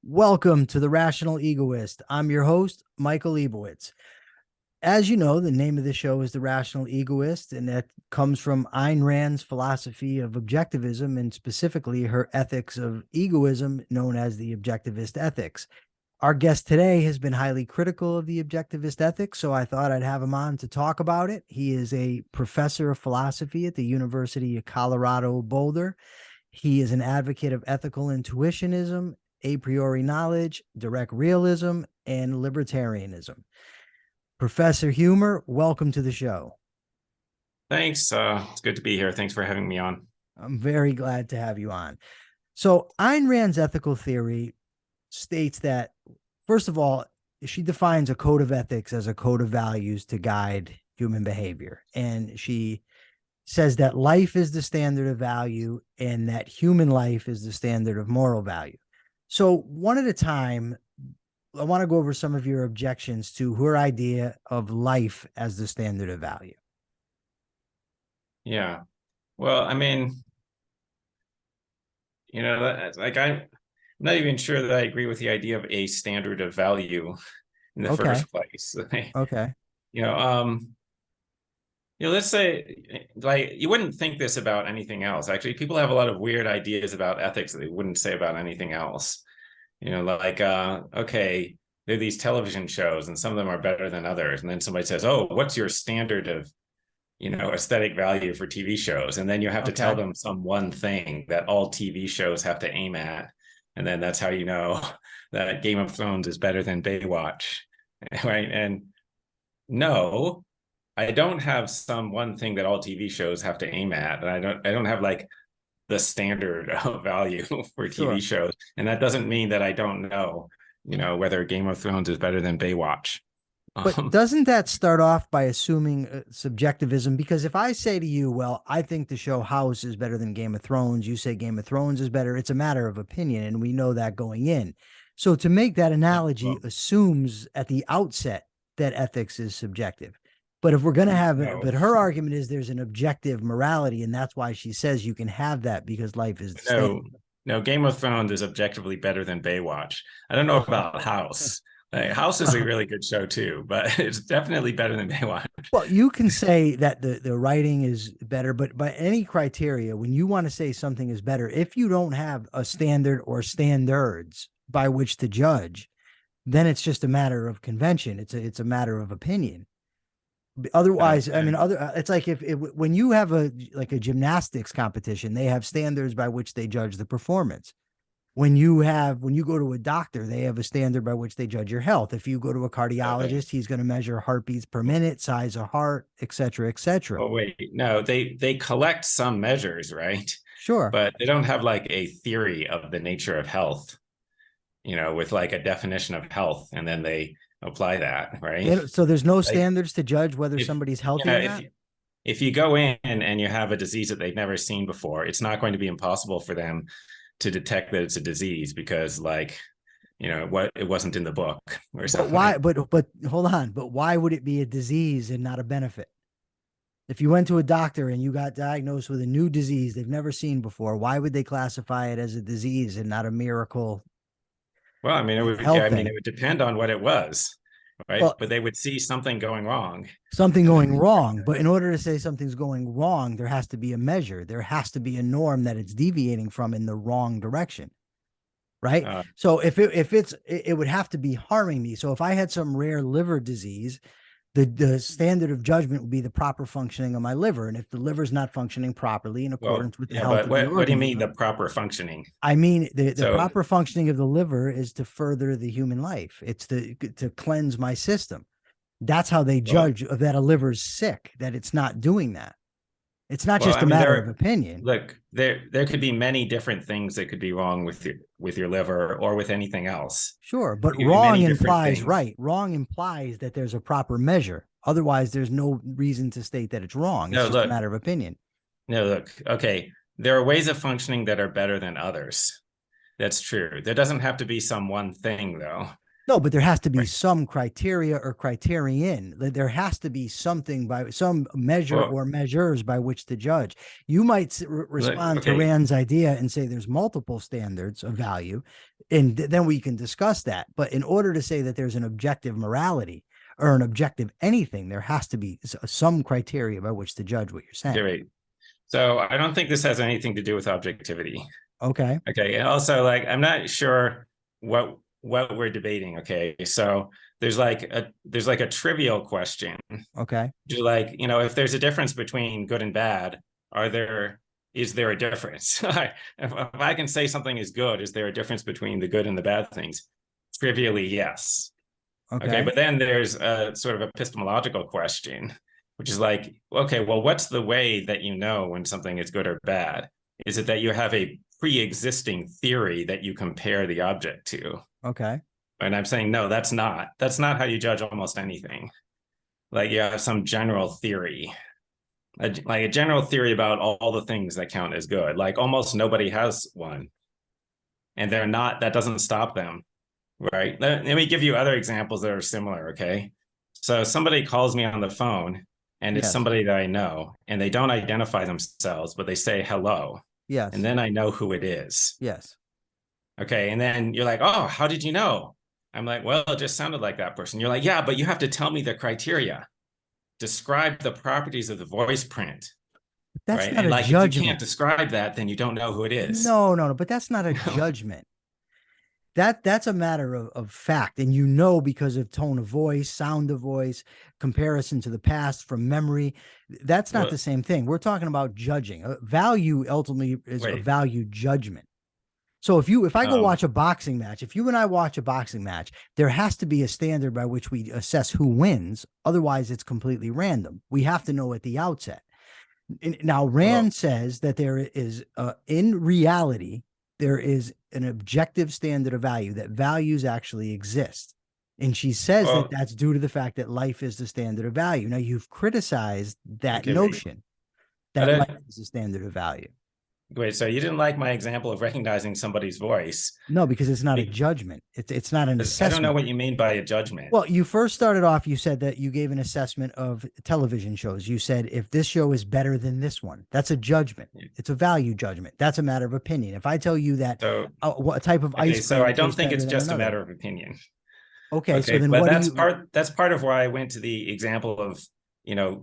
Welcome to the Rational Egoist. I'm your host, Michael Liebowitz. As you know, the name of the show is the Rational Egoist, and that comes from Ayn Rand's philosophy of objectivism and specifically her ethics of egoism, known as the Objectivist Ethics. Our guest today has been highly critical of the Objectivist Ethics, so I thought I'd have him on to talk about it. He is a professor of philosophy at the University of Colorado, Boulder. He is an advocate of ethical intuitionism, a priori knowledge, direct realism, and libertarianism. Professor Huemer, welcome to the show. Thanks. It's good to be here. Thanks for having me on. I'm very glad to have you on. So Ayn Rand's ethical theory states that, first of all, she defines a code of ethics as a code of values to guide human behavior. And she says that life is the standard of value and that human life is the standard of moral value. So one at a time, I want to go over some of your objections to her idea of life as the standard of value. Yeah. Well, I mean, I'm not even sure that I agree with the idea of a standard of value in the first place. Okay. Let's say, like, you wouldn't think this about anything else. Actually, people have a lot of weird ideas about ethics that they wouldn't say about anything else. Okay, there are these television shows and some of them are better than others. And then somebody says, oh, what's your standard of, aesthetic value for TV shows? And then you have to tell them some one thing that all TV shows have to aim at. And then that's how you know that Game of Thrones is better than Baywatch, right? And no, I don't have some one thing that all TV shows have to aim at. And I don't have like the standard of value for TV shows. And that doesn't mean that I don't know, whether Game of Thrones is better than Baywatch. But doesn't that start off by assuming subjectivism? Because if I say to you, well, I think the show House is better than Game of Thrones, you say Game of Thrones is better, it's a matter of opinion, and we know that going in. So to make that analogy assumes at the outset that ethics is subjective. But if we're going to have it, but her argument is there's an objective morality, and that's why she says you can have that because life is the same. No, Game of Thrones is objectively better than Baywatch. I don't know about House. House is a really good show too, but it's definitely better than Baywatch. Well, you can say that the writing is better, but by any criteria, when you want to say something is better, if you don't have a standard or standards by which to judge, then it's just a matter of convention. It's a matter of opinion. Otherwise, I mean, it's like if when you have a gymnastics competition, they have standards by which they judge the performance. When you go to a doctor, they have a standard by which they judge your health. If you go to a cardiologist, he's going to measure heartbeats per minute, size of heart, et cetera, et cetera. Oh, wait, no, they collect some measures, right? Sure. But they don't have like a theory of the nature of health, with like a definition of health, and then they apply that, right? So there's no standards to judge whether somebody's healthy or not? If you go in and you have a disease that they've never seen before, it's not going to be impossible for them to detect that it's a disease because, it wasn't in the book or something. But why? But hold on. But why would it be a disease and not a benefit? If you went to a doctor and you got diagnosed with a new disease they've never seen before, why would they classify it as a disease and not a miracle? Well, I mean, it would depend on what it was, right? Well, but they would see something going wrong. Something going wrong. But in order to say something's going wrong, there has to be a measure. There has to be a norm that it's deviating from in the wrong direction, right? So if it would have to be harming me. So if I had some rare liver disease, the standard of judgment would be the proper functioning of my liver. And if the liver is not functioning properly in accordance with the health of the organism. What do you mean the proper functioning? I mean, the proper functioning of the liver is to further the human life. It's to cleanse my system. That's how they judge that a liver's sick, that it's not doing that. It's not just a matter of opinion. Look, there could be many different things that could be wrong with your liver or with anything else. Sure, but wrong implies right. Wrong implies that there's a proper measure. Otherwise, there's no reason to state that it's wrong. It's just a matter of opinion. No, look, okay, there are ways of functioning that are better than others. That's true. There doesn't have to be some one thing, though. No, but there has to be Right. some criteria or criterion. There has to be something by some measure Well, or measures by which to judge. You might respond to okay. Rand's idea and say there's multiple standards of value, and then we can discuss that. But in order to say that there's an objective morality or an objective anything, there has to be some criteria by which to judge what you're saying. Great. So I don't think this has anything to do with objectivity. Okay. Okay. And also, like, I'm not sure what we're debating. Okay. So there's like a trivial question. Okay. Do, like, if there's a difference between good and bad, is there a difference? If I can say something is good, is there a difference between the good and the bad things? Trivially, yes. Okay. But then there's a sort of epistemological question, which is like, okay, well, what's the way that you know when something is good or bad? Is it that you have a pre-existing theory that you compare the object to? Okay. And I'm saying, no, that's not how you judge almost anything. Like, you have some general theory, like a general theory about all the things that count as good. Like, almost nobody has one, and that doesn't stop them, right? Let me give you other examples that are similar. Okay. So somebody calls me on the phone, and it's Yes. somebody that I know, and they don't identify themselves, but they say hello. Yes. And then I know who it is. Yes. Okay. And then you're like, oh, how did you know? I'm like, well, it just sounded like that person. You're like, yeah, but you have to tell me the criteria. Describe the properties of the voice print. That's Right. not And a like, if you judgment. can't describe that, then you don't know who it is. No, but that's not a judgment. That's a matter of fact. And because of tone of voice, sound of voice, comparison to the past from memory. That's not the same thing. We're talking about judging. Value ultimately is a value judgment. So if I go watch a boxing match, if you and I watch a boxing match, there has to be a standard by which we assess who wins. Otherwise, it's completely random. We have to know at the outset. Now, Rand says that there is, in reality, there is an objective standard of value, that values actually exist. And she says that that's due to the fact that life is the standard of value. Now, you've criticized that notion that life is the standard of value. Wait, so you didn't like my example of recognizing somebody's voice? No, because it's not a judgment. It's not an assessment. I don't know what you mean by a judgment. Well, you first started off, you said that you gave an assessment of television shows. You said, if this show is better than this one, that's a judgment. It's a value judgment. That's a matter of opinion. If I tell you that what type of ice cream, so I don't think it's just a matter of opinion. Okay, so then but that's part of why I went to the example of,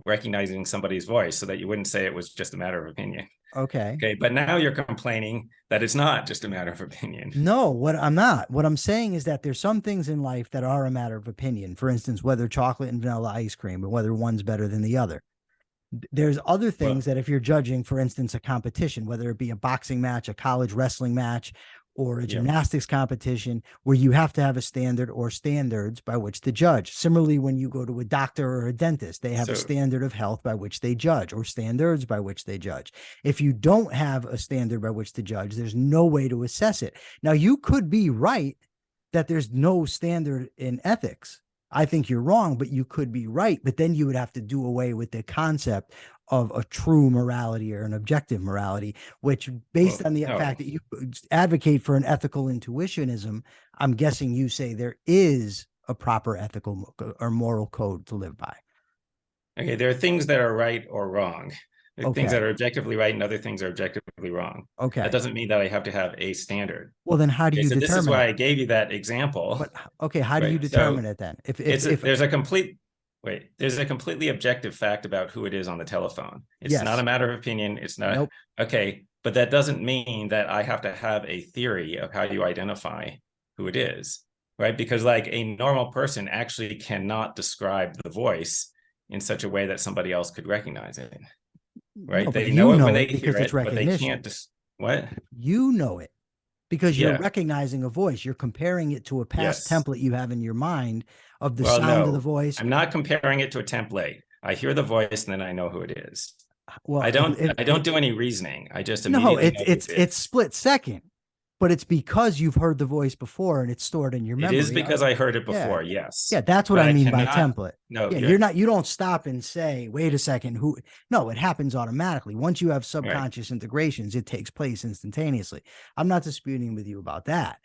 recognizing somebody's voice, so that you wouldn't say it was just a matter of opinion. Okay, but now you're complaining that it's not just a matter of opinion. No, what I'm saying is that there's some things in life that are a matter of opinion. For instance, whether chocolate and vanilla ice cream, or whether one's better than the other. There's other things that if you're judging, for instance, a competition, whether it be a boxing match, a college wrestling match, or a gymnastics competition, where you have to have a standard or standards by which to judge. Similarly, when you go to a doctor or a dentist, they have a standard of health by which they judge, or standards by which they judge. If you don't have a standard by which to judge, there's no way to assess it. Now, you could be right that there's no standard in ethics. I think you're wrong, but you could be right. But then you would have to do away with the concept of a true morality or an objective morality, which, based on the fact that you advocate for an ethical intuitionism, I'm guessing you say there is a proper ethical or moral code to live by. Okay, there are things that are right or wrong. There are things that are objectively right, and other things are objectively wrong. Okay. That doesn't mean that I have to have a standard. Well, then how do you determine? This is why I gave you that example. But, how do you determine it then? There's a completely objective fact about who it is on the telephone. It's not a matter of opinion. It's not. Nope. Okay, but that doesn't mean that I have to have a theory of how you identify who it is, right? Because, like, a normal person actually cannot describe the voice in such a way that somebody else could recognize it. Right? No, they know it when they hear it, but they can't what? You know it because you're recognizing a voice. You're comparing it to a past template you have in your mind of the sound of the voice. I'm not comparing it to a template. I hear the voice and then I know who it is. Well, I don't do any reasoning. I just immediately it's split second. But it's because you've heard the voice before and it's stored in your memory. It is because I heard it before, yes. Yeah, that's what I mean by template. No, you don't stop and say, wait a second, no, it happens automatically. Once you have subconscious integrations, it takes place instantaneously. I'm not disputing with you about that.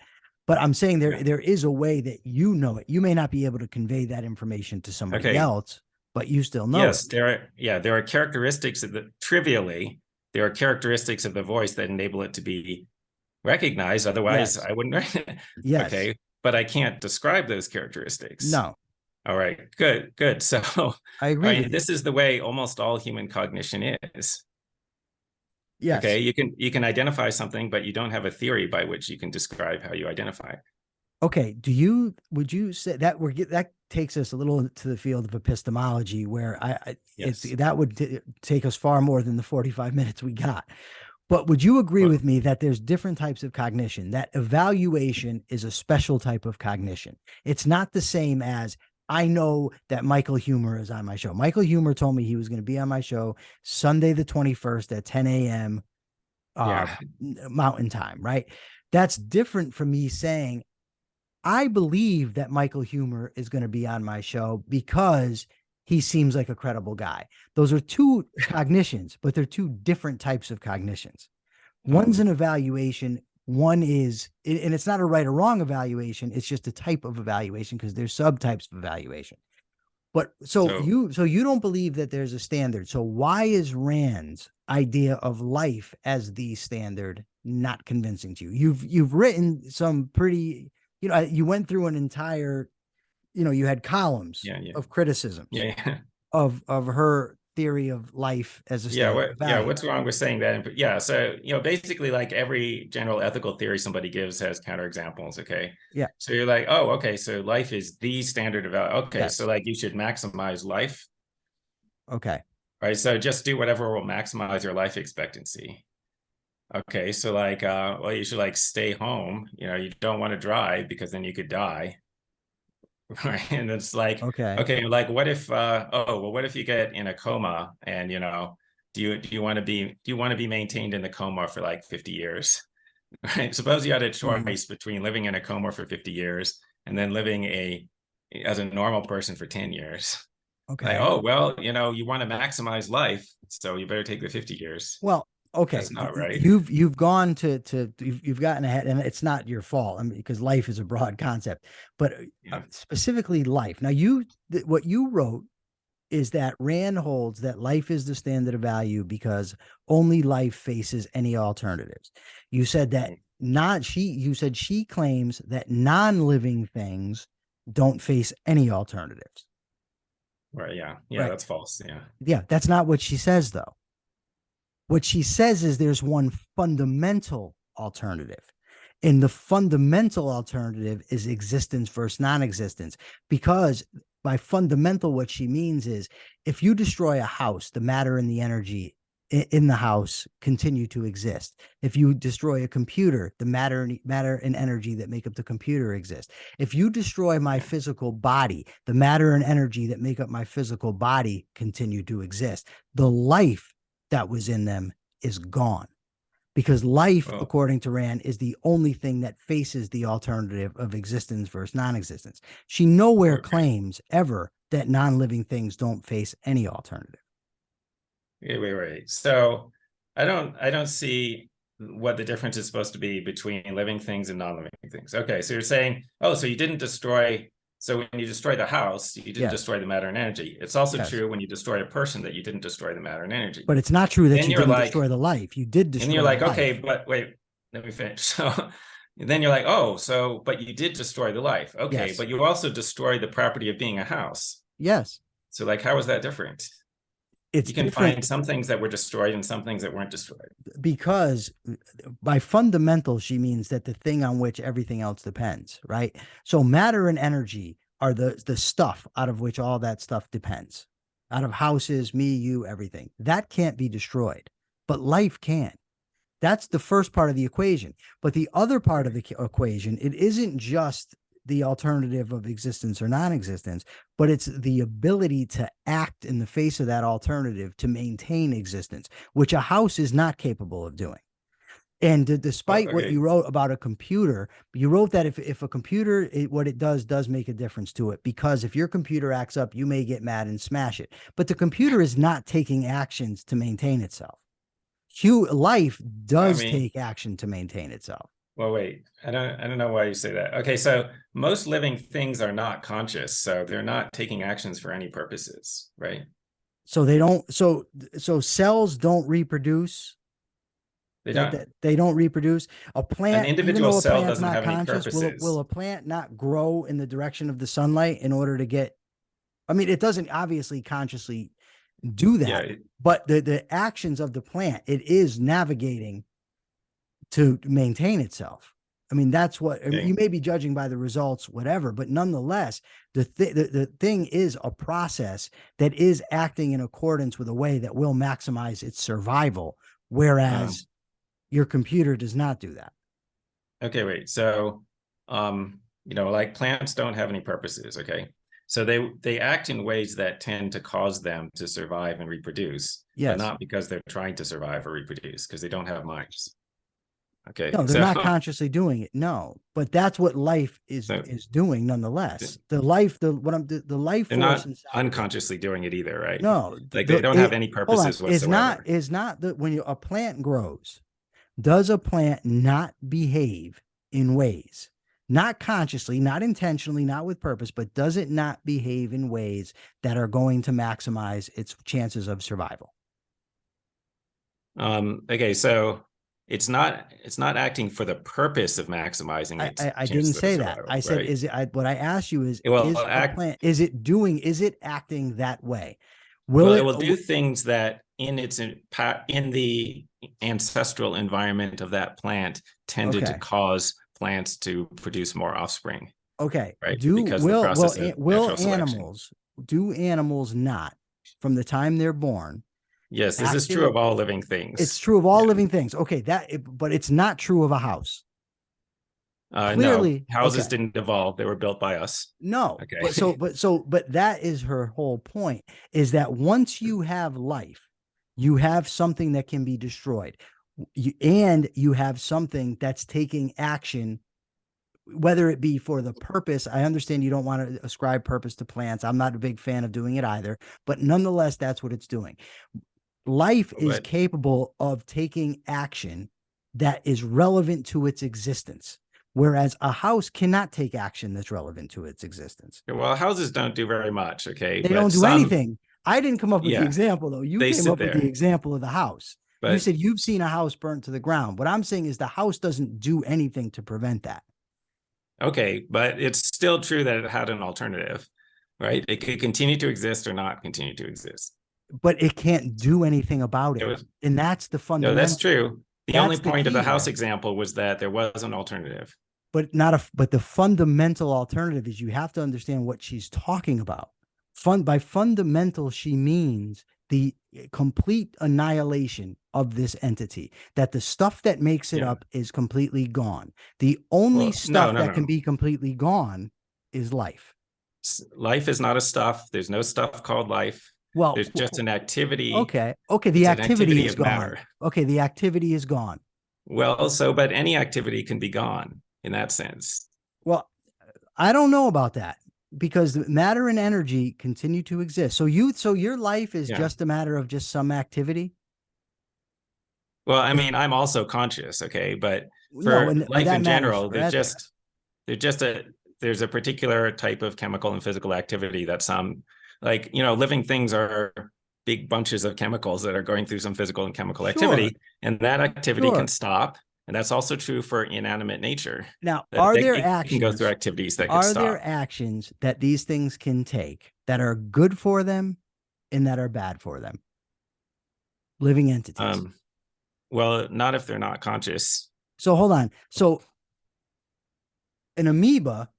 But I'm saying Yeah. there is a way that you know it. You may not be able to convey that information to somebody Okay. else, but you still know Yes, it. there are characteristics of there are characteristics of the voice that enable it to be recognized. Otherwise, Yes. I wouldn't. Yes. Okay, but I can't describe those characteristics. No. All right, good. So, all I agree with right, you. this is the way almost all human cognition is. Yes. Okay, you can identify something, but you don't have a theory by which you can describe how you identify. Okay. Would you say that that takes us a little to the field of epistemology where Yes. that would take us far more than the 45 minutes we got. But would you agree Well, with me that there's different types of cognition, that evaluation is a special type of cognition? It's not the same as I know that Michael Huemer is on my show. Michael Huemer told me he was going to be on my show Sunday, the 21st at 10 a.m. yeah. Mountain time, right? That's different from me saying, I believe that Michael Huemer is going to be on my show because he seems like a credible guy. Those are two cognitions, but they're two different types of cognitions. One's an evaluation, one is, and it's not a right or wrong evaluation, it's just a type of evaluation because there's subtypes of evaluation. But so you don't believe that there's a standard. So why is Rand's idea of life as the standard not convincing to you? You've written some pretty, you went through an entire, you had columns of criticism of her theory of life as a standard of value. What's wrong with saying that? Yeah, so basically, like every general ethical theory somebody gives has counterexamples. Okay. Yeah. So you're like, oh, okay, so life is the standard of value. Okay, Yes. so like you should maximize life. Okay. Right. So just do whatever will maximize your life expectancy. Okay, so like, well, you should like stay home. You don't want to drive because then you could die. Right. And it's like, okay, like what if what if you get in a coma and do you want to be maintained in the coma for like 50 years? Right. Suppose you had a choice between living in a coma for 50 years and then living as a normal person for 10 years. Okay. Like, oh, well, you want to maximize life, so you better take the 50 years. Well, okay. That's not right. You've gone you've gotten ahead, and it's not your fault. I mean, because life is a broad concept, but specifically life. Now, what you wrote is that Rand holds that life is the standard of value because only life faces any alternatives. You said that you said she claims that non-living things don't face any alternatives. Right. Yeah. Right. That's false. Yeah. Yeah. That's not what she says, though. What she says is there's one fundamental alternative. And the fundamental alternative is existence versus non-existence. Because by fundamental, what she means is if you destroy a house, the matter and the energy in the house continue to exist. If you destroy a computer, the matter and energy that make up the computer exist. If you destroy my physical body, the matter and energy that make up my physical body continue to exist. The life that was in them is gone because life, according to Rand, is the only thing that faces the alternative of existence versus non-existence. She nowhere claims ever that non-living things don't face any alternative. Wait. So I don't see what the difference is supposed to be between living things and non-living things. Okay, so you're saying, so you didn't destroy. So when you destroy the house, you didn't destroy the matter and energy. It's also true when you destroy a person that you didn't destroy the matter and energy. But it's not true that you didn't destroy the life. You did destroy. And you're like, the okay, life. but wait, let me finish. So then you're like, but you did destroy the life. Okay, but you also destroyed the property of being a house. Yes. So like, how is that different? You can find some things that were destroyed and some things that weren't destroyed. Because by fundamental, she means that the thing on which everything else depends, right? So matter and energy are the stuff out of which all that stuff depends. Out of houses, me, you, everything. That can't be destroyed, but life can. That's the first part of the equation. But the other part of the equation, it isn't just the alternative of existence or non-existence, but it's the ability to act in the face of that alternative to maintain existence, which a house is not capable of doing. And despite what you wrote about a computer, you wrote that if a computer, what it does make a difference to it, because if your computer acts up, you may get mad and smash it. But the computer is not taking actions to maintain itself. Life does take action to maintain itself. Well, wait, I don't know why you say that. Okay, so most living things are not conscious, so they're not taking actions for any purposes, right? So they don't. So cells don't reproduce. They That, don't. that they don't reproduce. A An plant, even individual though a cell plant's doesn't not have any conscious, will purposes. a plant not grow in the direction of the sunlight in order to get? I mean, it doesn't obviously consciously do Yeah, that, but the actions of the plant, it is navigating to maintain itself. I mean, that's what I mean, okay. you may be judging by the results, whatever, but nonetheless, the thing is a process that is acting in accordance with a way that will maximize its survival, whereas your computer does not do that. Okay, wait. So, like plants don't have any purposes, okay? So they act in ways that tend to cause them to survive and reproduce, but Yes. not because they're trying to survive or reproduce, because they don't have minds. Okay, No, they're so not consciously doing it. No, but that's what life so is doing nonetheless. The life, the life they're force not inside of it. unconsciously doing it either, right? No, Like they don't have any hold on. purposes whatsoever. Is not that when a plant grows, does a plant not behave in ways, not consciously, not intentionally, not with purpose, but does it not behave in ways that are going to maximize its chances of survival? Okay, so it's not acting for the purpose of maximizing its I didn't chances of say that. survival, I said, right? is it, what I asked you It will is a act plant, is it acting that way? well, Will it it, will do things that in the ancestral environment of that plant tended to okay. cause plants to produce more offspring, Okay. right? Because of the process of natural selection. Do animals not, from the time they're born, Yes, this is true active? of all living It's things. true of all Yeah. living things. Okay. But it's not true of a house. No, Clearly. houses Okay. didn't evolve. They were built by us. No, Okay. but that is her whole point, is that once you have life, you have something that can be destroyed. And you have something that's taking action, whether it be for the purpose. I understand you don't want to ascribe purpose to plants. I'm not a big fan of doing it either, but nonetheless, that's what it's doing. Life is But capable of taking action that is relevant to its existence, whereas a house cannot take action that's relevant to its existence. well, houses don't do very much, okay? They But don't do some, anything. I didn't come up with the yeah, example, though. You they came sit up with the there. example of the house. You But said you've seen a house burnt to the ground. What I'm saying is the house doesn't do anything to prevent that. okay, but it's still true that it had an alternative, right? It could continue to exist or not continue to exist. But it can't do anything about It it. was And that's the no, that's fundamental. true. The only That's the point of key the house here. example was that there was an alternative. But the fundamental alternative is, you have to understand what she's talking about. By fundamental, she means the complete annihilation of this entity, that the stuff that makes it Yeah. up is completely gone. The only Well, no, stuff no, that can no. be completely gone is life. Life is not a stuff. There's no stuff called life. Well, There's just an activity. okay. Okay. The It's an activity activity is of gone. matter. Okay. The activity is gone. Well, but any activity can be gone in that sense. Well, I don't know about that, because matter and energy continue to exist. So your life is Yeah. just a matter of just some activity. Well, I mean, I'm also conscious, okay, but No, for and life that in matters general, forever. there's a particular type of chemical and physical activity that some, like, living things are big bunches of chemicals that are going through some physical and chemical Sure, activity, and that activity can sure. stop. And that's also true for inanimate nature, Now, that it can go through activities that could are stop. there actions that these things can take that are good for them and that are bad for them? Living entities. Well, not if they're not conscious. So hold on. So an amoeba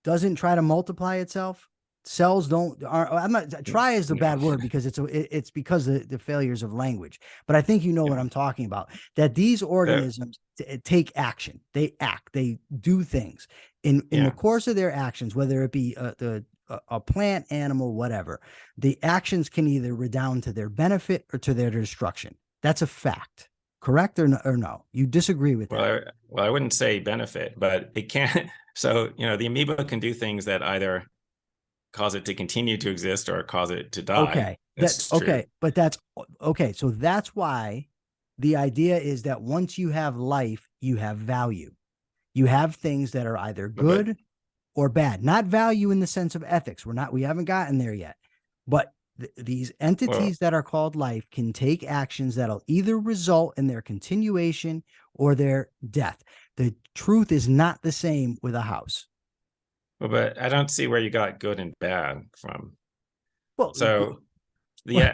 doesn't try to multiply itself. Cells don't I'm not, try is a No. bad word, because it's because of the failures of language, but I think you know what I'm talking about, that these organisms take action. They act, they do things in the course of their actions, whether it be a plant, animal, whatever. The actions can either redound to their benefit or to their destruction. That's a fact. Correct or no? You disagree with that? Well, I wouldn't say benefit, but it can't. So, the amoeba can do things that either cause it to continue to exist or cause it to die. Okay. That's true. Okay. But that's okay. So that's why The idea is that once you have life, you have value. You have things that are either good or bad, not value in the sense of ethics. We haven't gotten there yet, but these entities that are called life can take actions that'll either result in their continuation or their death. The truth is not the same with a house. Well, but I don't see where you got good and bad from. Well, so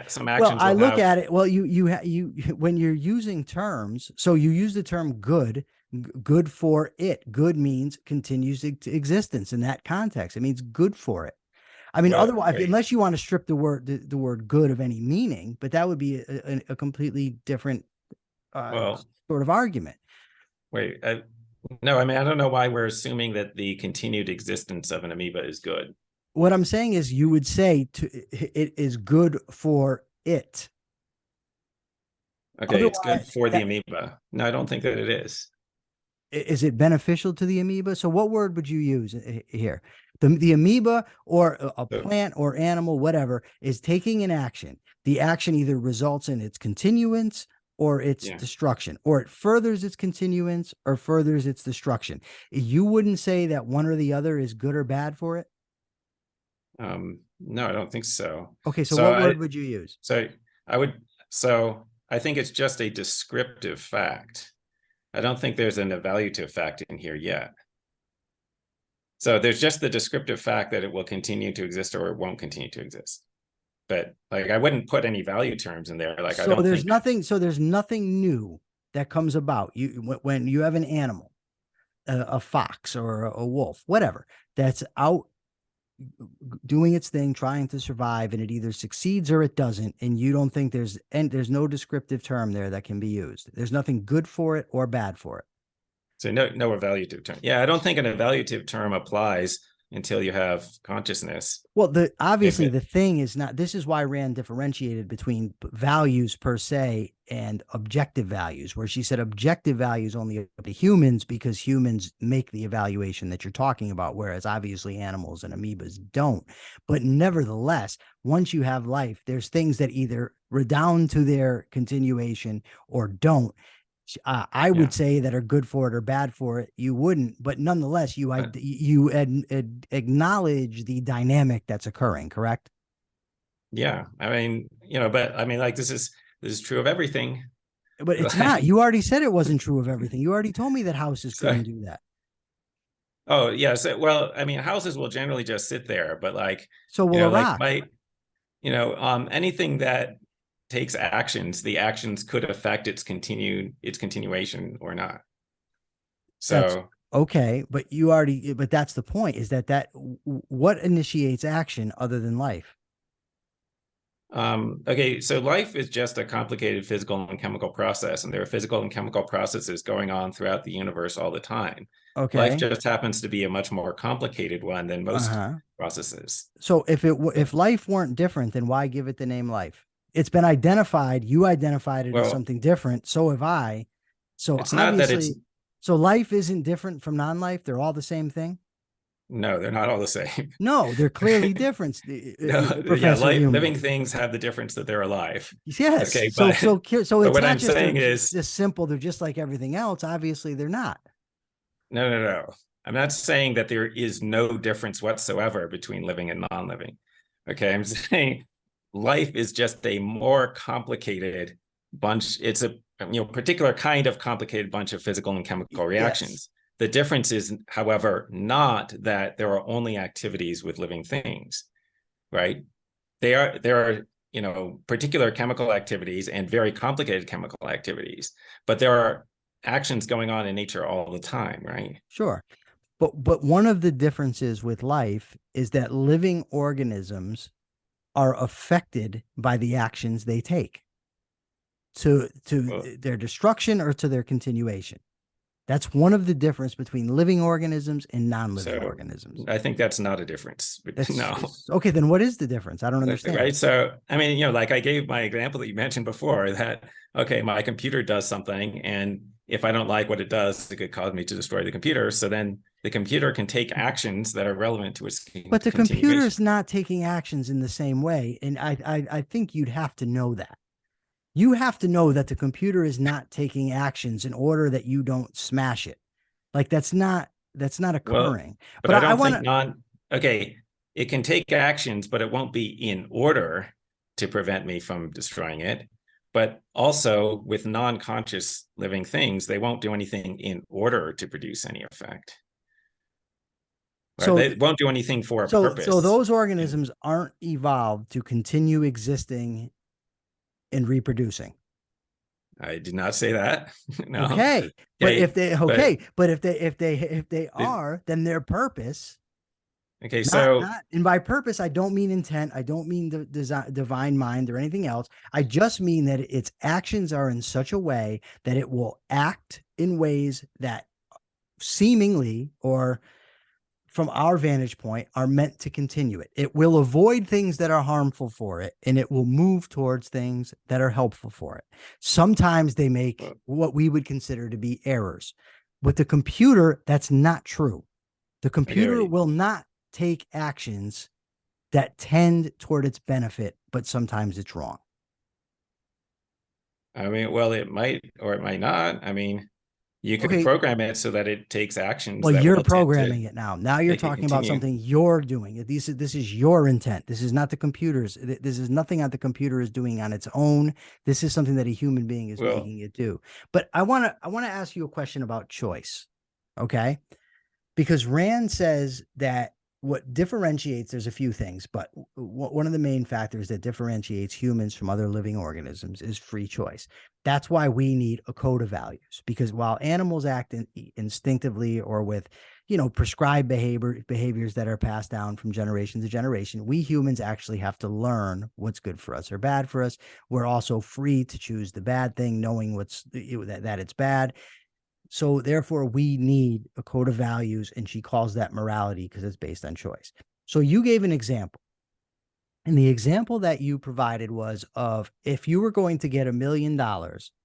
some actions. Well, I look at it. Well, you when you're using terms, so you use the term good. Good for it. Good means continues existence in that context. It means good for it. I mean, otherwise, unless you want to strip the word good of any meaning, but that would be a completely different sort of argument. No, I mean, I don't know why we're assuming that the continued existence of an amoeba is good. What I'm saying is you would say it is good for it. Okay, it's good for the amoeba. No, I don't think that it is. Is it beneficial to the amoeba? So what word would you use here? The amoeba or a plant or animal, whatever, is taking an action. The action either results in its continuance or its destruction, or it furthers its continuance or furthers its destruction. You wouldn't say that one or the other is good or bad for it? No, I don't think so. Okay, so what word would you use? I think it's just a descriptive fact. I don't think there's an evaluative fact in here yet. So there's just the descriptive fact that it will continue to exist or it won't continue to exist. But like, I wouldn't put any value terms in there. Like, so there's nothing new that comes about. When you have an animal, a fox or a wolf, whatever, that's out doing its thing, trying to survive, and it either succeeds or it doesn't, and you don't think there's no descriptive term there that can be used. There's nothing good for it or bad for it. So no evaluative term. Yeah, I don't think an evaluative term applies until you have consciousness. Well, obviously the thing is not, this is why Rand differentiated between values per se and objective values, where she said objective values only apply to humans because humans make the evaluation that you're talking about, whereas obviously animals and amoebas don't. But nevertheless, once you have life, there's things that either redound to their continuation or don't. I would say that are good for it or bad for it. You wouldn't, but nonetheless, you acknowledge the dynamic that's occurring, correct? Yeah, I mean, but I mean, like this is true of everything. But it's not. You already said it wasn't true of everything. You already told me that houses couldn't do that. Oh yeah, so well, I mean, houses will generally just sit there, but like, so will a rock. Anything that takes actions, the actions could affect its continuation or not. So okay, but that's the point, is that what initiates action other than life? Okay, so life is just a complicated physical and chemical process, and there are physical and chemical processes going on throughout the universe all the time. Okay, life just happens to be a much more complicated one than most processes. So if life weren't different, then why give it the name life? It's been identified. You identified it as something different. So have I. So it's not that it's. So life isn't different from non-life. They're all the same thing. No, they're not all the same. No, they're clearly different. Living things have the difference that they're alive. Yes. Okay, so it's what I'm saying is just simple. They're just like everything else. Obviously, they're not. No. I'm not saying that there is no difference whatsoever between living and non-living. Okay, I'm saying life is just a more complicated bunch. It's a particular kind of complicated bunch of physical and chemical reactions. Yes. The difference is, however, not that there are only activities with living things, right? There are particular chemical activities and very complicated chemical activities, but there are actions going on in nature all the time, right? Sure. But one of the differences with life is that living organisms are affected by the actions they take to their destruction or to their continuation. That's one of the difference between living organisms and non-living organisms. I think that's not a difference. No. Okay, then what is the difference? I don't understand. Right. So, I mean, like I gave my example that you mentioned before, that, okay, my computer does something, and if I don't like what it does, it could cause me to destroy the computer. So then the computer can take actions that are relevant to its But the computer is not taking actions in the same way. And I think you'd have to know that. You have to know that the computer is not taking actions in order that you don't smash it. Like that's not Well, occurring. but But I I don't want think to. okay, it can take actions, but it won't be in order to prevent me from destroying it. But also with non-conscious living things, they won't do anything in order to produce any effect. Right? So They won't do anything for a so purpose. those organisms aren't evolved to continue existing and reproducing. I did not say that. No. Okay. But Okay. if they But if they are, then their purpose, okay, not so and by purpose, I don't mean intent, I don't mean the divine mind or anything else. I just mean that its actions are in such a way that it will act in ways that seemingly, or from our vantage point, are meant to continue it. It will avoid things that are harmful for it, and it will move towards things that are helpful for it. Sometimes they make what we would consider to be errors. With the computer, that's not true. The computer okay, will not take actions that tend toward its benefit, but sometimes it's wrong. I mean, well, it might or it might not. I mean, you could Okay, program it so that it takes actions well, that you're will tend to programming it now. Now you're make it talking about continue. something you're doing. This is your intent. This is not the computer's. This is nothing that the computer is doing on its own. This is something that a human being is Well, making it do. But I want to ask you a question about choice. Okay? Because Rand says that what differentiates, there's a few things, but one of the main factors that differentiates humans from other living organisms is free choice. That's why we need a code of values, because while animals act instinctively or with, prescribed behaviors that are passed down from generation to generation, we humans actually have to learn what's good for us or bad for us. We're also free to choose the bad thing, knowing that it's bad. So therefore, we need a code of values, and she calls that morality because it's based on choice. So you gave an example. And the example that you provided was of if you were going to get $1 million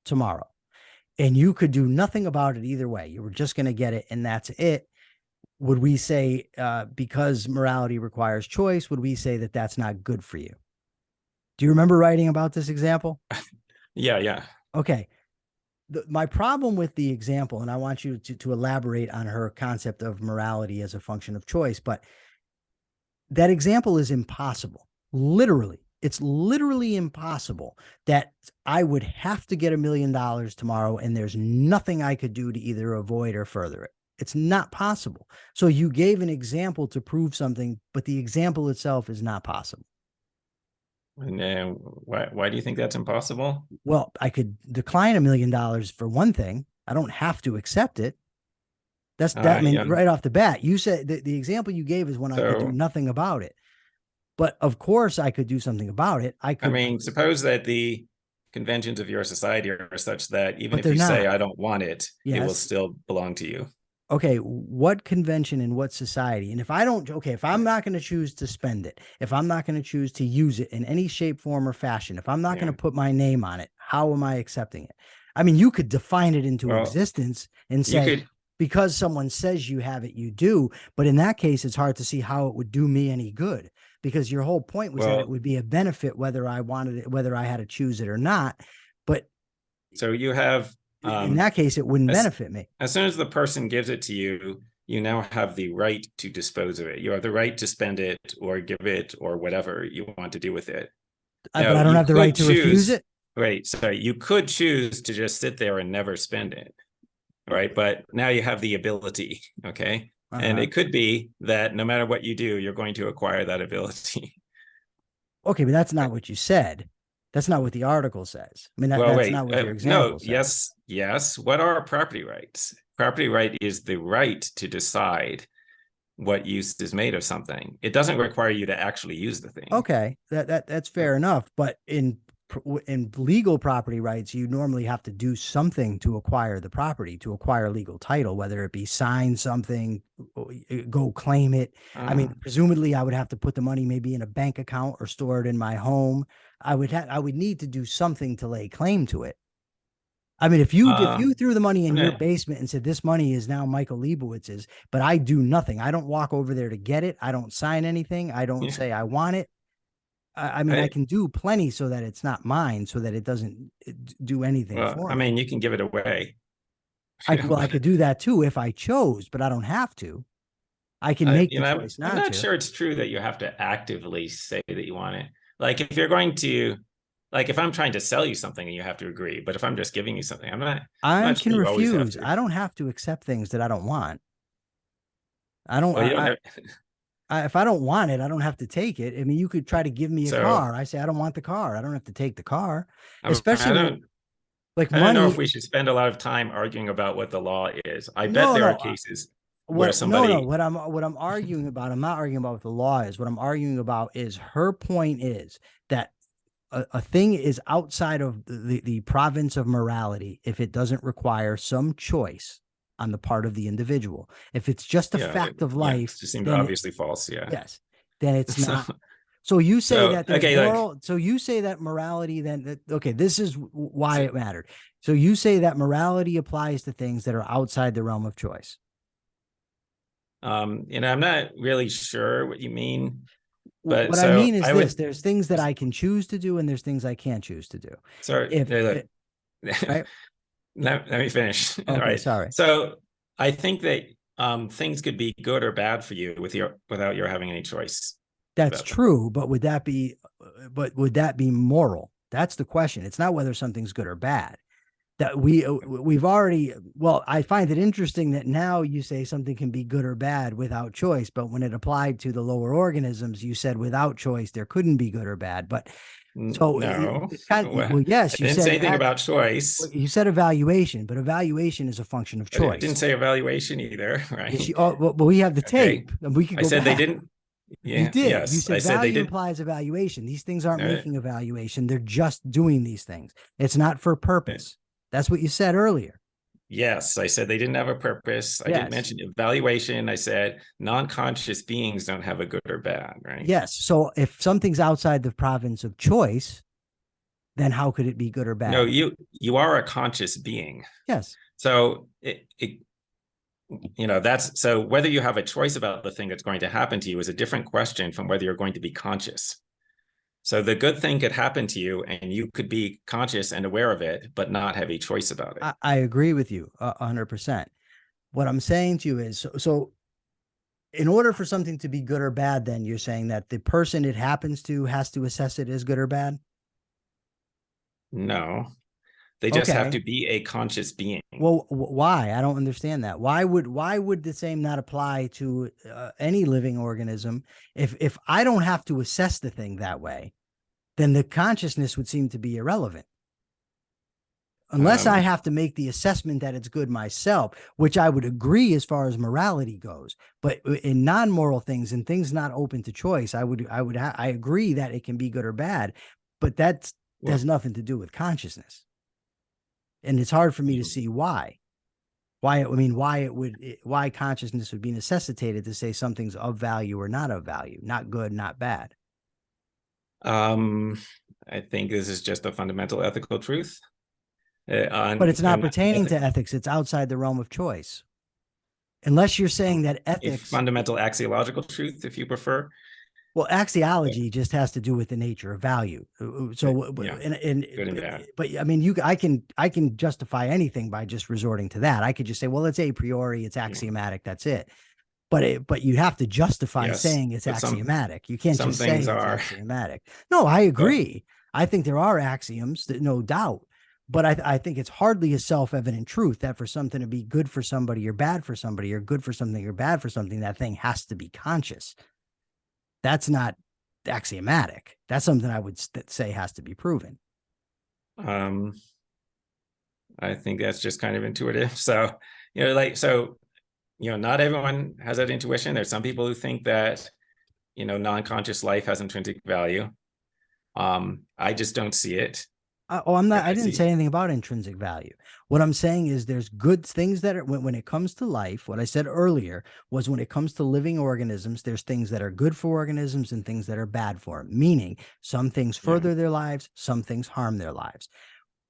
tomorrow and you could do nothing about it either way, you were just going to get it and that's it. Would we say, because morality requires choice, would we say that that's not good for you? Do you remember writing about this example? yeah. Okay. My problem with the example, and I want you to elaborate on her concept of morality as a function of choice, but that example is impossible. Literally, it's literally impossible that I would have to get $1 million tomorrow and there's nothing I could do to either avoid or further it. It's not possible. So you gave an example to prove something, but the example itself is not possible. And why do you think that's impossible? Well, I could decline $1 million for one thing. I don't have to accept it. I mean, Yeah. right off the bat, you said the example you gave is when I could do So, nothing about it. But of course I could do something about it. I mean, suppose that the conventions of your society are such that even But if they're you say, not. I don't want it, it will Yes. still belong to you. Okay. What convention and what society? And if I don't, okay, if I'm not going to choose to spend it, if I'm not going to choose to use it in any shape, form, or fashion, if I'm not going Yeah. to put my name on it, how am I accepting it? I mean, you could define it into Well, existence and you say, could, because someone says you have it, you do. But in that case, it's hard to see how it would do me any good, because your whole point was that it well, would be a benefit whether I wanted it, whether I had to choose it or not. But so you have, in that case, it wouldn't benefit me. as soon as the person gives it to you, you now have the right to dispose of it. You have the right to spend it or give it or whatever you want to do with it. But Now, I don't you have the right could to refuse choose, it. wait, sorry, you could choose to just sit there and never spend it, right? But now you have the ability, okay? And it could be that no matter what you do, you're going to acquire that ability. Okay, but that's not what you said. That's not what the article says. I mean, Well, that's wait, not what your no, example says. yes. What are property rights? Property right is the right to decide what use is made of something. It doesn't require you to actually use the thing. Okay, that's fair enough. But in legal property rights, you normally have to do something to acquire the property, to acquire legal title, whether it be sign something, go claim it. I mean, presumably I would have to put the money maybe in a bank account or store it in my home. I would need to do something to lay claim to it. I mean, if you threw the money in your basement and said this money is now Michael Leibowitz's, but I do nothing. I don't walk over there to get it. I don't sign anything. I don't say I want it. I mean, I can do plenty so that it's not mine, so that it doesn't do anything for I me. mean, you can give it away. I could do that too if I chose, but I don't have to. I can make the choice I'm not not to. sure it's true that you have to actively say that you want it. Like if you're going to, like if I'm trying to sell you something and you have to agree, but if I'm just giving you something, I not can sure you always have refuse. to. I don't have to accept things that I don't want. I don't. Well, you don't have. If I don't want it, I don't have to take it. I mean, you could try to give me a So car. I say I don't want the car. I don't have to take the car. I Especially don't. like I don't know money. if we should spend a lot of time arguing about what the law is. I bet No, there are no. cases where No. somebody. What I'm arguing about. I'm not arguing about what the law is. What I'm arguing about is her point is that a thing is outside of the province of morality if it doesn't require some choice on the part of the individual. If it's just a fact of life, it just seems then obviously false. Yeah. yes, then it's So, not. So you say that there's okay, moral. So you say that morality. Then okay, this is why it mattered. So you say that morality applies to things that are outside the realm of choice. I'm not really sure what you mean. But what I mean is this: there's things that I can choose to do, and there's things I can't choose to do. Sorry, Right? let me finish. Okay, All right. sorry. So I think that things could be good or bad for you without your having any choice. That's true, but would that be moral? That's the question. It's not whether something's good or bad. That we've already, well, I find it interesting that now you say something can be good or bad without choice, but when it applied to the lower organisms, you said without choice there couldn't be good or bad. But so no, well, yes, you didn't say anything about choice. You said evaluation, but evaluation is a function of choice. I didn't say evaluation either, right? Well, we have the tape, and we could go I said back. They didn't. Yeah, you did. Yes, you said I said value they did. implies evaluation. These things aren't making evaluation. They're just doing these things. It's not for purpose. That's what you said earlier. Yes, I said they didn't have a purpose. I didn't mention evaluation. I said non-conscious beings don't have a good or bad, right? Yes. So if something's outside the province of choice, then how could it be good or bad? No, you are a conscious being. Yes. So that's so whether you have a choice about the thing that's going to happen to you is a different question from whether you're going to be conscious. So the good thing could happen to you and you could be conscious and aware of it, but not have a choice about it. I agree with you 100%. What I'm saying to you is, so in order for something to be good or bad, then you're saying that the person it happens to has to assess it as good or bad? No, they just have to be a conscious being. Well, why? I don't understand that. Why would the same not apply to any living organism? If I don't have to assess the thing that way, then the consciousness would seem to be irrelevant. Unless I have to make the assessment that it's good myself, which I would agree as far as morality goes. But in non-moral things and things not open to choice, I agree that it can be good or bad, but that has nothing to do with consciousness. And it's hard for me to see why consciousness would be necessitated to say something's of value or not of value, not good, not bad. I think this is just a fundamental ethical truth. But it's not pertaining to ethics. It's outside the realm of choice. Unless you're saying that ethics... fundamental axiological truth, if you prefer. Well, axiology just has to do with the nature of value. So, but I mean, I can justify anything by just resorting to that. I could just say, well, it's a priori, it's axiomatic, that's it. But you have to justify saying it's axiomatic. You can't just say it's axiomatic. No, I agree. I think there are axioms, no doubt. But I think it's hardly a self-evident truth that for something to be good for somebody or bad for somebody or good for something or bad for something, that thing has to be conscious. That's not axiomatic. That's something I would say has to be proven. I think that's just kind of intuitive. So, not everyone has that intuition. There's some people who think that, non-conscious life has intrinsic value. I just don't see it. I didn't say anything about intrinsic value. What I'm saying is there's good things that are, when it comes to life, what I said earlier was when it comes to living organisms, there's things that are good for organisms and things that are bad for them, meaning some things further their lives, some things harm their lives.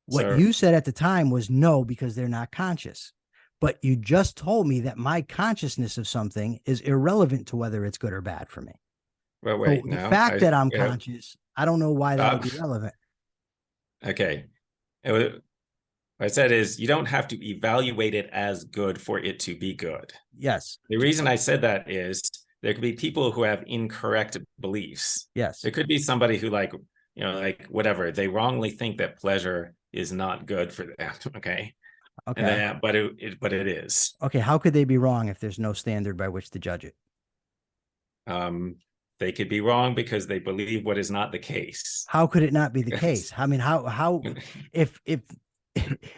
What you said at the time was no, because they're not conscious. But you just told me that my consciousness of something is irrelevant to whether it's good or bad for me. Well, wait, so the fact that I'm conscious, I don't know why that would be Uh, relevant. okay. What I said is you don't have to evaluate it as good for it to be good. Yes. The reason I said that is there could be people who have incorrect beliefs. Yes. There could be somebody who like whatever, they wrongly think that pleasure is not good for them. Okay. Okay. And then, but it is. Okay. How could they be wrong if there's no standard by which to judge it? They could be wrong because they believe what is not the case. How could it not be the case? I mean, if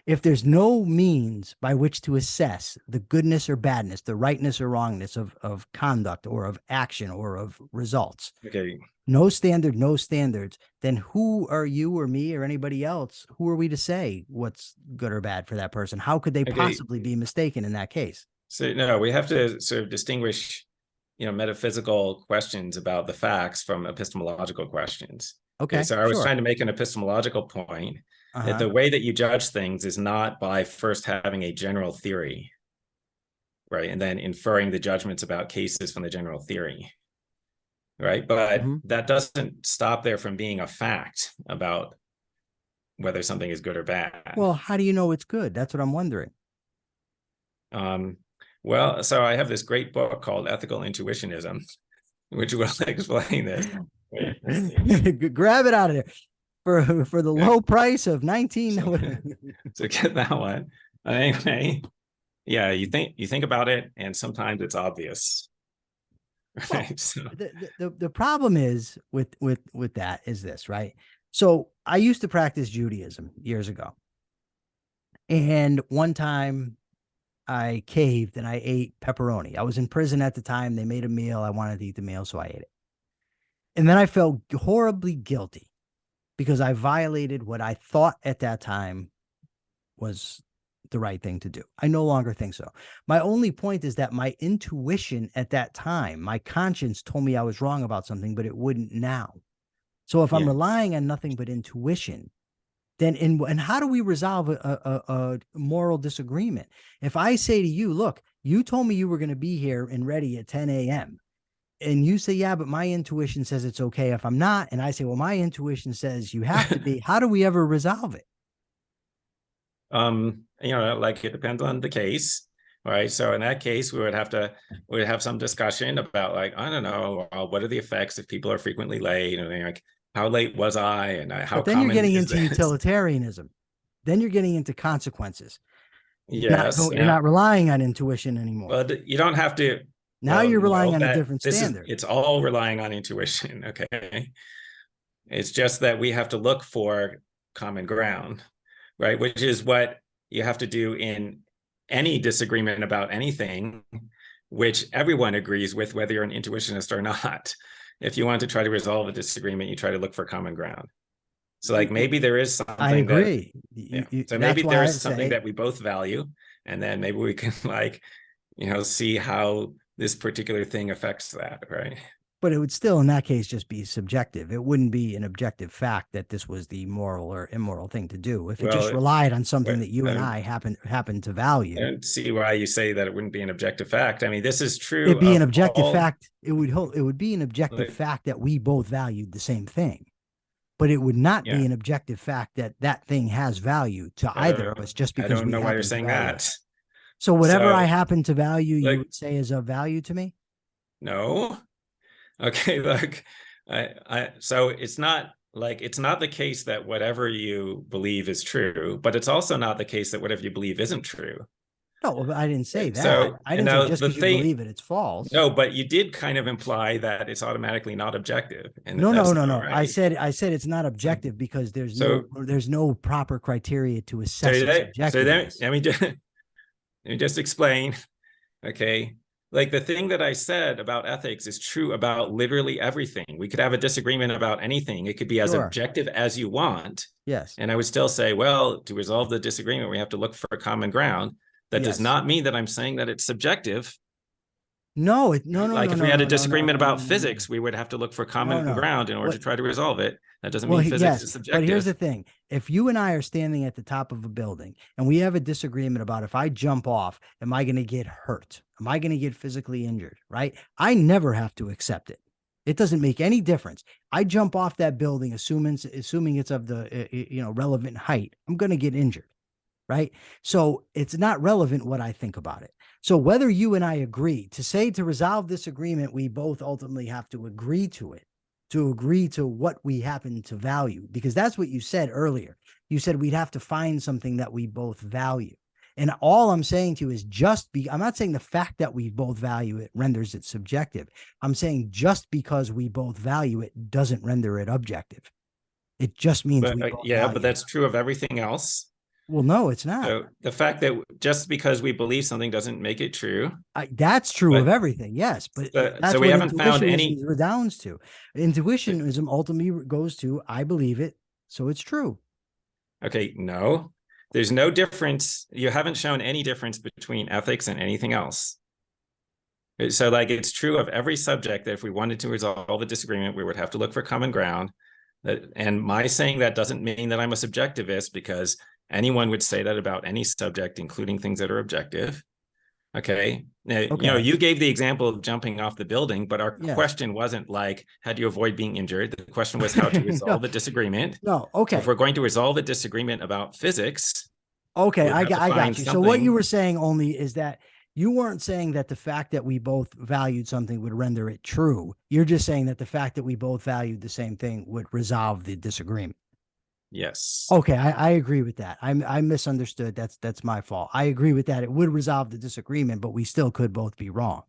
if there's no means by which to assess the goodness or badness, the rightness or wrongness of conduct or of action or of results, Okay. no standard, no standards, then who are you or me or anybody else? Who are we to say what's good or bad for that person? How could they possibly be mistaken in that case? So no, we have to sort of distinguish metaphysical questions about the facts from epistemological questions. Okay. So I was sure. trying to make an epistemological point that Uh-huh. the way that you judge things is not by first having a general theory, right? And then inferring the judgments about cases from the general theory, right? But that doesn't stop there from being a fact about whether something is good or bad. Well, how do you know it's good? That's what I'm wondering. Well, so I have this great book called Ethical Intuitionism, which will explain this. Grab it out of there for the low price of 19. So get that one. Anyway, yeah, you think about it, and sometimes it's obvious. Right. Well, so the problem is with that is this, right? So I used to practice Judaism years ago, and one time I caved and I ate pepperoni. I was in prison at the time. They made a meal. I wanted to eat the meal, so I ate it. And then I felt horribly guilty because I violated what I thought at that time was the right thing to do. I no longer think so. My only point is that my intuition at that time, my conscience told me I was wrong about something, but it wouldn't now. So if I'm relying on nothing but intuition, then and how do we resolve a moral disagreement? If I say to you, look, you told me you were going to be here and ready at 10 a.m. and you say, yeah, but my intuition says it's okay if I'm not. And I say, well, my intuition says you have to be. How do we ever resolve it? Like it depends on the case, right? So in that case, we would have some discussion about, like, I don't know, what are the effects if people are frequently late, and like, how late was I, and how but then common you're getting is into this? utilitarianism. Then you're getting into consequences. Yes, you're not relying on intuition anymore. Well, you don't have to. Now you're relying on a different standard. It's all relying on intuition. Okay, it's just that we have to look for common ground, right? Which is what you have to do in any disagreement about anything, which everyone agrees with, whether you're an intuitionist or not. If you want to try to resolve a disagreement, you try to look for common ground. So like maybe there is something I agree. So maybe there is something that we both value, and then maybe we can see how this particular thing affects that, right? But it would still, in that case, just be subjective. It wouldn't be an objective fact that this was the moral or immoral thing to do. If it just relied on something that you and I happen to value. I don't see why you say that it wouldn't be an objective fact. I mean, this is true. It'd be an objective fact. It would be an objective fact that we both valued the same thing. But it would not be an objective fact that that thing has value to either of us just because I don't know why you're saying that. So whatever I happen to value, you would say is of value to me? No. Okay, look, so it's not the case that whatever you believe is true, but it's also not the case that whatever you believe isn't true. No, I didn't say that. So, I didn't say just because you believe it, it's false. No, but you did kind of imply that it's automatically not objective. And no. Right. I said it's not objective because there's no proper criteria to assess its objectiveness. So let me just explain. Okay. Like the thing that I said about ethics is true about literally everything. We could have a disagreement about anything. It could be as objective as you want. Yes. And I would still say, well, to resolve the disagreement, we have to look for common ground. That does not mean that I'm saying that it's subjective. No. If we had a disagreement about physics, we would have to look for common ground in order to try to resolve it. That doesn't mean physics is subjective. But here's the thing. If you and I are standing at the top of a building and we have a disagreement about if I jump off, am I going to get hurt? Am I going to get physically injured? Right? I never have to accept it. It doesn't make any difference. I jump off that building, assuming it's of the relevant height. I'm going to get injured, right? So it's not relevant what I think about it. So whether you and I agree to resolve this agreement, we both ultimately have to agree to it, to agree to what we happen to value, because that's what you said earlier. You said we'd have to find something that we both value. And all I'm saying to you is I'm not saying the fact that we both value it renders it subjective. I'm saying just because we both value it doesn't render it objective. It just means we both value but that's true of everything else. Well, no, it's not. So the fact that just because we believe something doesn't make it true. That's true of everything, yes. But that's so we haven't found any redounds to. Intuitionism ultimately goes to, I believe it, so it's true. Okay, no. There's no difference. You haven't shown any difference between ethics and anything else. So like it's true of every subject that if we wanted to resolve a disagreement, we would have to look for common ground. And my saying that doesn't mean that I'm a subjectivist, because anyone would say that about any subject, including things that are objective. Okay. Now, you gave the example of jumping off the building, but our question wasn't like, how do you avoid being injured? The question was how to resolve a disagreement. No, okay. So if we're going to resolve a disagreement about physics. Okay, I got you. So what you were saying only is that you weren't saying that the fact that we both valued something would render it true. You're just saying that the fact that we both valued the same thing would resolve the disagreement. Yes. Okay, I agree with that. I misunderstood. That's my fault. I agree with that. It would resolve the disagreement, but we still could both be wrong.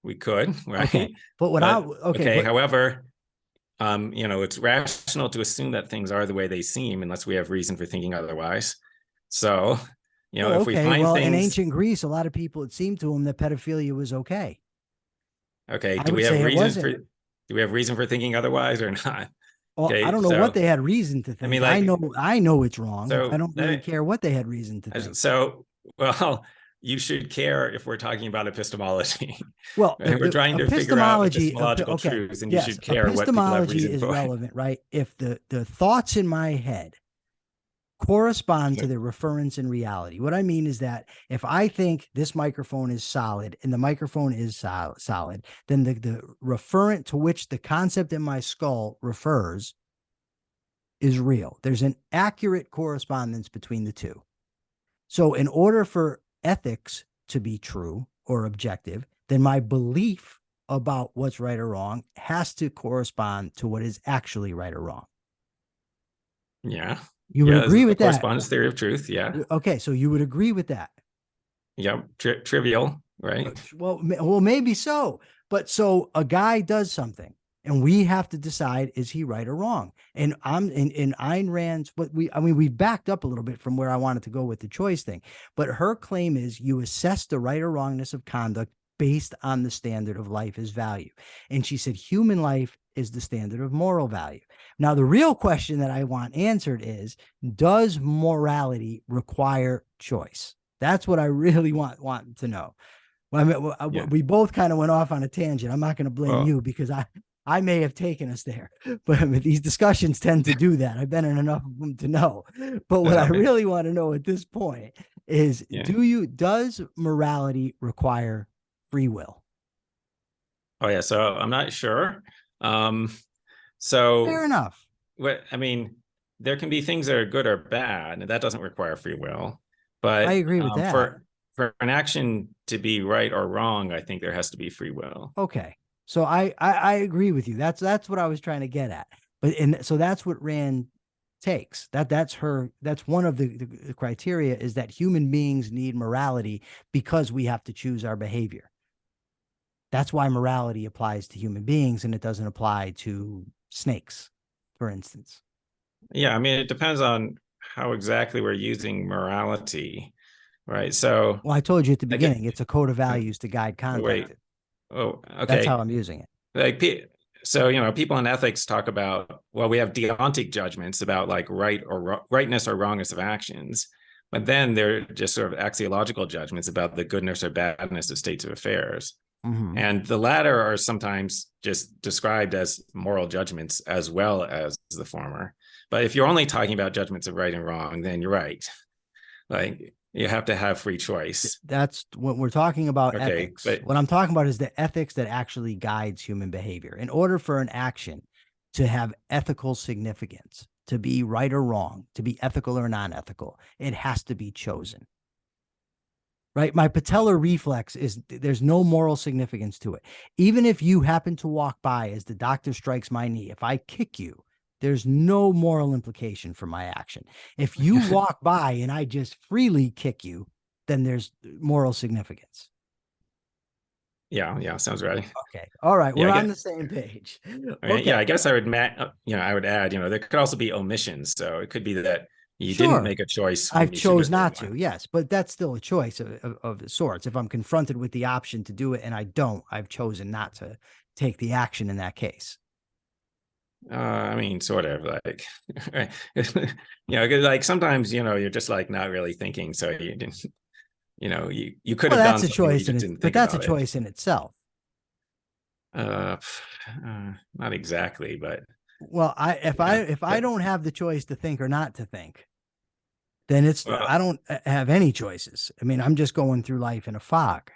We could, right? Okay. But however, it's rational to assume that things are the way they seem unless we have reason for thinking otherwise. So, if we find things in ancient Greece, a lot of people, it seemed to them that pedophilia was okay. Okay. Do we have reason for thinking otherwise or not? Well, okay, I don't know what they had reason to think. I know it's wrong. So I don't really care what they had reason to think. So, well, you should care if we're talking about epistemology. Well, we're trying to figure out epistemological truths, and you should care what people have reason for. Epistemology is relevant, right? If the thoughts in my head correspond to the reference in reality. What I mean is that if I think this microphone is solid and the microphone is solid, then the referent to which the concept in my skull refers is real. There's an accurate correspondence between the two. So in order for ethics to be true or objective, then my belief about what's right or wrong has to correspond to what is actually right or wrong. Yeah. You would agree with that? Correspondence theory of truth. Yeah. Okay. So you would agree with that? Yeah. Trivial, right? Well, maybe so. But so a guy does something and we have to decide, is he right or wrong? And I'm in Ayn Rand's, we backed up a little bit from where I wanted to go with the choice thing. But her claim is you assess the right or wrongness of conduct based on the standard of life as value. And she said human life is the standard of moral value. Now, the real question that I want answered is, does morality require choice? That's what I really want to know. Well, we both kind of went off on a tangent. I'm not going to blame you because I may have taken us there, but these discussions tend to do that. I've been in enough of them to know. But what I really want to know at this point is, does morality require free will? Oh yeah. So I'm not sure. So fair enough. There can be things that are good or bad, and that doesn't require free will. But I agree with that. For an action to be right or wrong, I think there has to be free will. Okay. So I agree with you. That's what I was trying to get at. So that's what Rand takes. That's one of the criteria, is that human beings need morality because we have to choose our behavior. That's why morality applies to human beings and it doesn't apply to snakes, for instance. Yeah, it depends on how exactly we're using morality, right? So, well, I told you at the beginning, it's a code of values to guide conduct. Wait. Oh, okay. That's how I'm using it. So, people in ethics talk about, we have deontic judgments about like rightness or wrongness of actions, but then they're just sort of axiological judgments about the goodness or badness of states of affairs. Mm-hmm. And the latter are sometimes just described as moral judgments as well as the former. But if you're only talking about judgments of right and wrong, then you're right. Like You have to have free choice. That's what we're talking about. Okay, Ethics. but What I'm talking about is the ethics that actually guides human behavior. In order for an action to have ethical significance, to be right or wrong, to be ethical or non-ethical, it has to be chosen. Right? My patellar reflex there's no moral significance to it. Even if you happen to walk by as the doctor strikes my knee, if I kick you, there's no moral implication for my action. If you walk by and I just freely kick you, then there's moral significance. yeah, sounds right. Okay. All right. Yeah, We're on the same page. Okay. Yeah, I guess I would, I would add, there could also be omissions. So it could be that you didn't make a choice. I've chose not to. Yes, but that's still a choice of the sorts. If I'm confronted with the option to do it and I don't, I've chosen not to take the action in that case. I mean, sort of like, like sometimes, you're just like not really thinking. So you didn't, you could have done that's a choice, but that's a choice in itself. Not exactly, but well, if I don't have the choice to think or not to think, then I don't have any choices. I mean, I'm just going through life in a fog.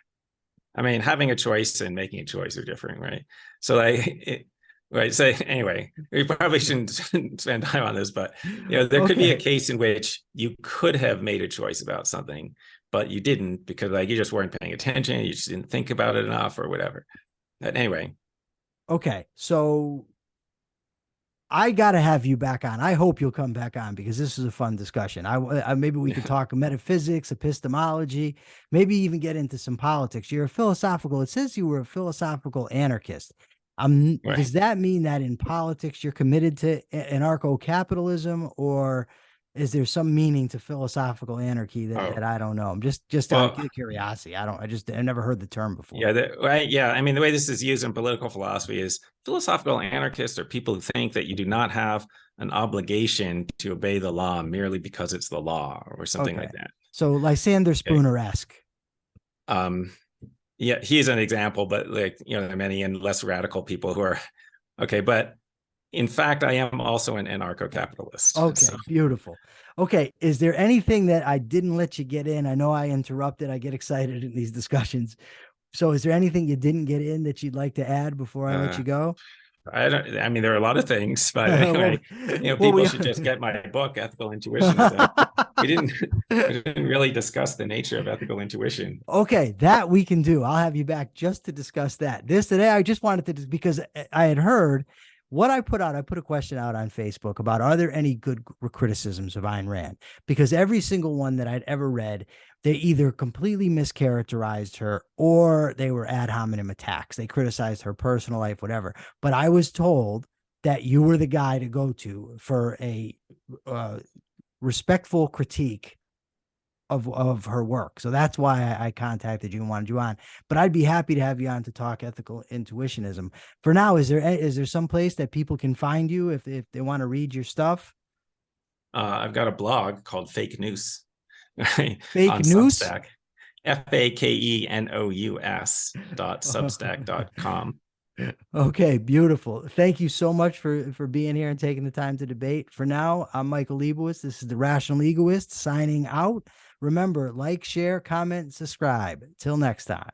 I mean, having a choice and making a choice are different, right? So right. So anyway, we probably shouldn't spend time on this, but there could be a case in which you could have made a choice about something, but you didn't because you just weren't paying attention, you just didn't think about it enough or whatever. But anyway. Okay, so I got to have you back on. I hope you'll come back on because this is a fun discussion. Maybe we could talk metaphysics, epistemology, maybe even get into some politics. You're a philosophical. It says you were a philosophical anarchist. Right. Does that mean that in politics you're committed to anarcho-capitalism, or is there some meaning to philosophical anarchy that I don't know? I'm just out of curiosity. I never heard the term before. Yeah, right. Yeah, I mean, the way this is used in political philosophy is philosophical anarchists are people who think that you do not have an obligation to obey the law merely because it's the law or something like that. So Lysander Spooner-esque. Yeah, he's an example, but there are many and less radical people who are okay. But in fact, I am also an anarcho-capitalist. Okay, so. Beautiful. Okay, is there anything that I didn't let you get in? I know I interrupted. I get excited in these discussions. So is there anything you didn't get in that you'd like to add before I let you go? I mean, there are a lot of things, but anyway, people should just get my book, Ethical Intuition. We didn't really discuss the nature of ethical intuition. Okay, that we can do. I'll have you back just to discuss that. Today, I just wanted to, because I had heard what I put out. I put a question out on Facebook about, are there any good criticisms of Ayn Rand? Because every single one that I'd ever read, they either completely mischaracterized her or they were ad hominem attacks. They criticized her personal life, whatever. But I was told that you were the guy to go to for a respectful critique of her work. So that's why I contacted you and wanted you on. But I'd be happy to have you on to talk ethical intuitionism. For now, is there some place that people can find you if they want to read your stuff? I've got a blog called Fake News. Fake News? Substack. FAKENOUS.substack.com. Okay, beautiful. Thank you so much for being here and taking the time to debate. For now, I'm Michael Liebowitz. This is the Rational Egoist signing out. Remember, like, share, comment, subscribe. Till next time.